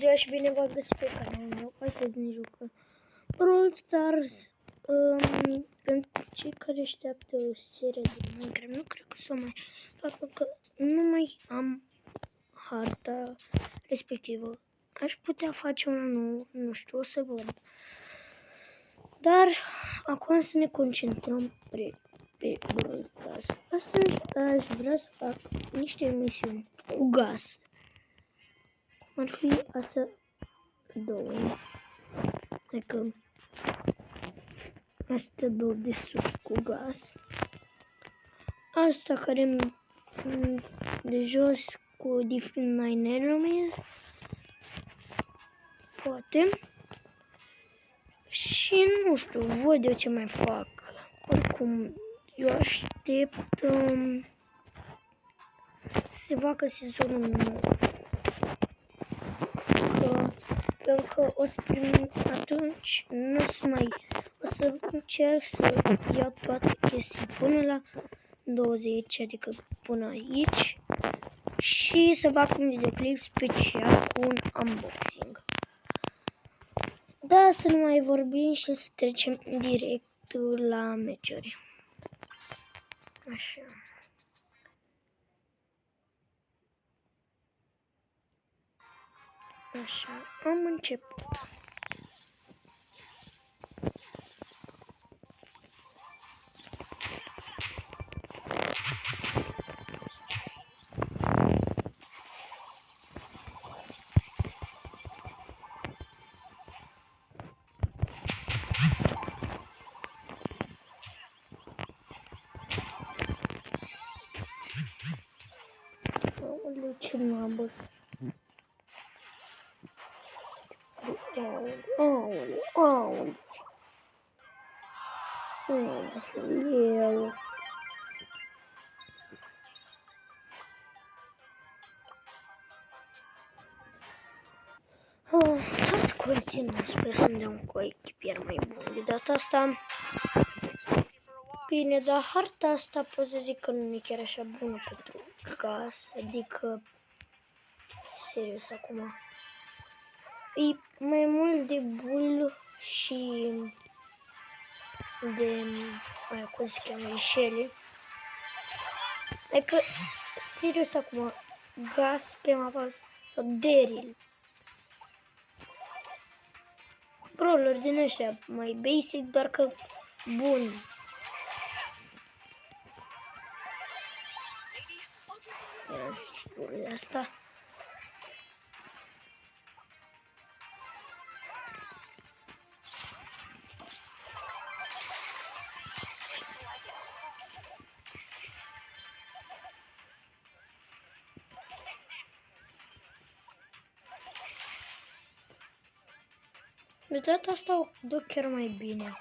ziua și bine v-am găsit pe canalul meu. Astăzi ne jucăm Brawl Stars. Pentru cei care așteaptă o serie de Minecraft, nu cred că să mai fac, că nu mai am harta respectivă. Aș putea face una nouă, nu știu, o să văd. Dar acum să ne concentrăm pe Brawl Stars. Astăzi aș vrea să fac niște emisiuni cu gaz. Ar fi astea două. Adică astea două de sus cu gaz. Asta care de jos cu Defend 9 Enemies. Poate. Și nu știu, văd eu ce mai fac. Oricum, eu aștept să se facă sezonul nou. Pentru că o să primim atunci, nu o să mai, o să încerc să iau toate chestii până la 20, adică până aici. Și să fac un videoclip special cu un unboxing. Da, să nu mai vorbim și să trecem direct la meciuri. Așa. Așa, am început. Aoleu, ce nabăs. Aoleu, aoleu. Aoleu. Hai să continuăm, sper să-mi dea un coechipier mai bun. De data asta, bine, dar harta asta pot să zic că nu e chiar așa bună pentru gaz, adică, serios acum. E mai mult de bul și de, cum se cheamă, Shelly. Adică, serios acum, gaz pe mapa sau Daryl. Brawler din ăștia mai basic, doar că bun. Eram sigur de asta. De data asta o duc chiar mai bine.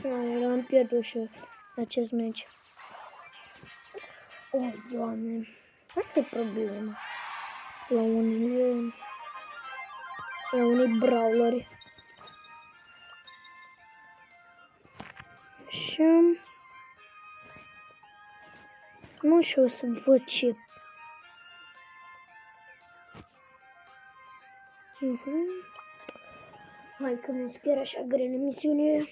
Eram pierdut și acest meci. Oh, Doamne, asta e problema la unii brawleri. Și nu știu să văd ce. Hai că nu-s chiar așa grele misiunile.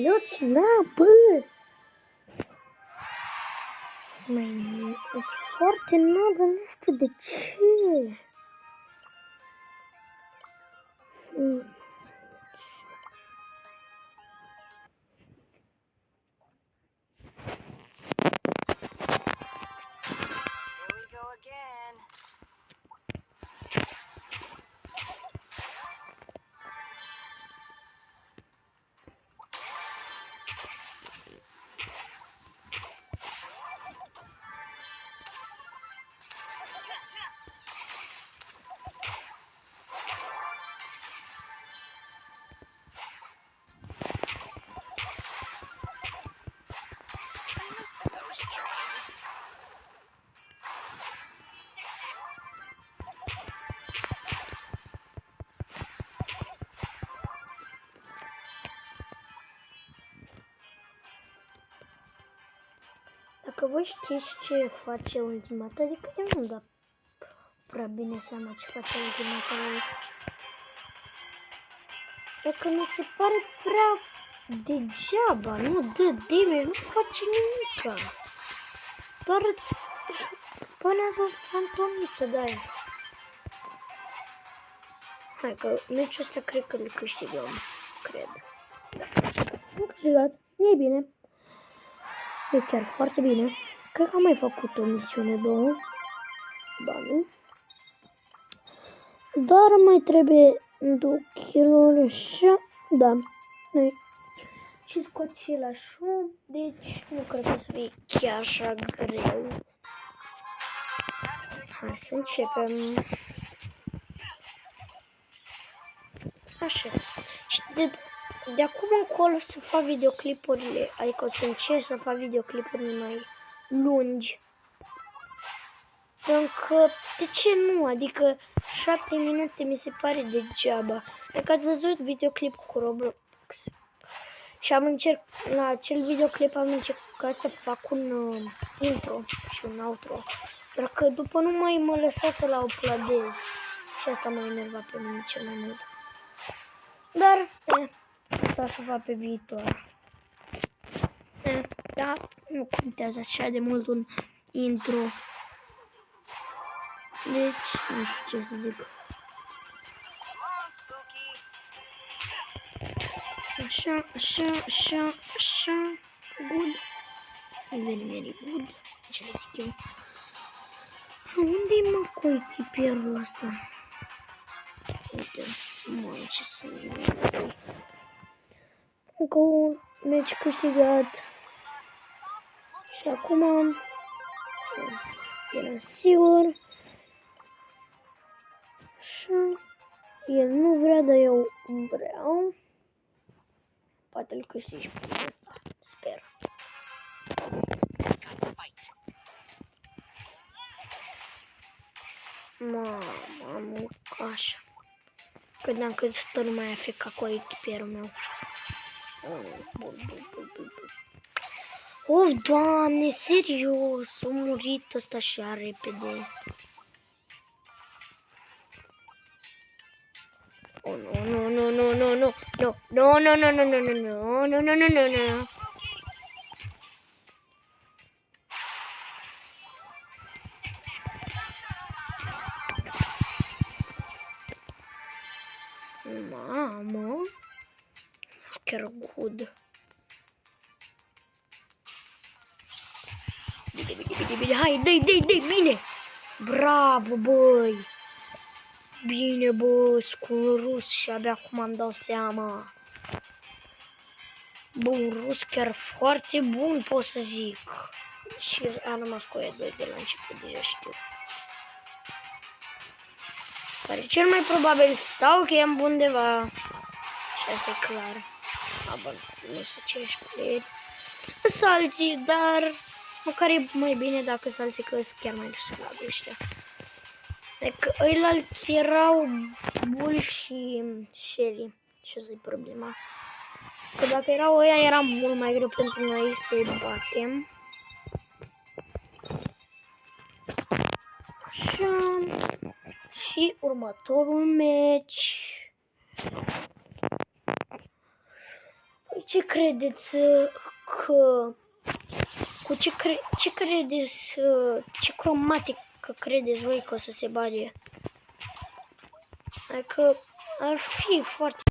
Aoleu, la băs! Sunt foarte nabă, nu știu de ce. Dacă voi știți ce face ultimata, adică eu nu-mi dau prea bine seama ce face ultimata. Dacă mi se pare prea degeaba, nu dă damage, nu face nimica. Doar îți spawnează o fantomiță de aia. Hai că meciul ăsta cred că îl câștigăm, cred. Da. Am câștigat, e bine. E chiar foarte bine. Cred că am mai făcut o misiune, două. Da, nu? Dar mai trebuie 2 kg așa. Da. Și scot și la șum. Deci nu cred că să fie chiar așa greu. Hai să începem. Așa. Și de acum încolo să fac videoclipurile, adică o să încerc să fac videoclipuri mai lungi. Încă, de ce nu? Adică 7 minute mi se pare degeaba. Dacă ați văzut videoclipul cu Roblox și am încercat, la acel videoclip am încercat să fac un intro și un outro. Dar că după nu mai mă lăsa să-l uploadez. Și asta m-a enervat pe mine cel mai mult. Dar, asta să fac pe viitor. Da, nu contează așa de mult un intro. Deci, nu știu ce să zic. Așa, așa, așa, așa. Good. Very good. Ce le zic eu? Unde-i mă cu echipierul ăsta? Uite, măi, ce să încă un meci câștigat. Și acum era sigur. Așa. El nu vrea, dar eu vreau. Poate îl câștigi pe ăsta. Sper. Mamă, așa. Credeam că stă numai AFK cu echipierul meu. Of, Doamne, serios, a murit ăsta așa repede. Oh, no. Mamă, chiar good. Bine, hai, dai, bine! Bravo, băi! Bine, bă, cu un rus și abia acum am dau seama. Bă, un rus chiar foarte bun, pot să zic. Și a rămas cu aia 2 de la început, deja știu. Care cel mai probabil stau că e undeva. Și asta e clar. Bă, nu sunt acești playeri. Sunt alții, dar măcar e mai bine dacă sunt alții, că sunt chiar mai slabi ăștia. Deci ăilalți erau Bull și Shelly. Și asta e problema. Că dacă erau ăia, era mult mai greu pentru noi să-i batem. Așa. Și următorul meci. Păi ce credeți că... ce credeți, ce cromatică credeți voi că o să se bage? Adică ar fi foarte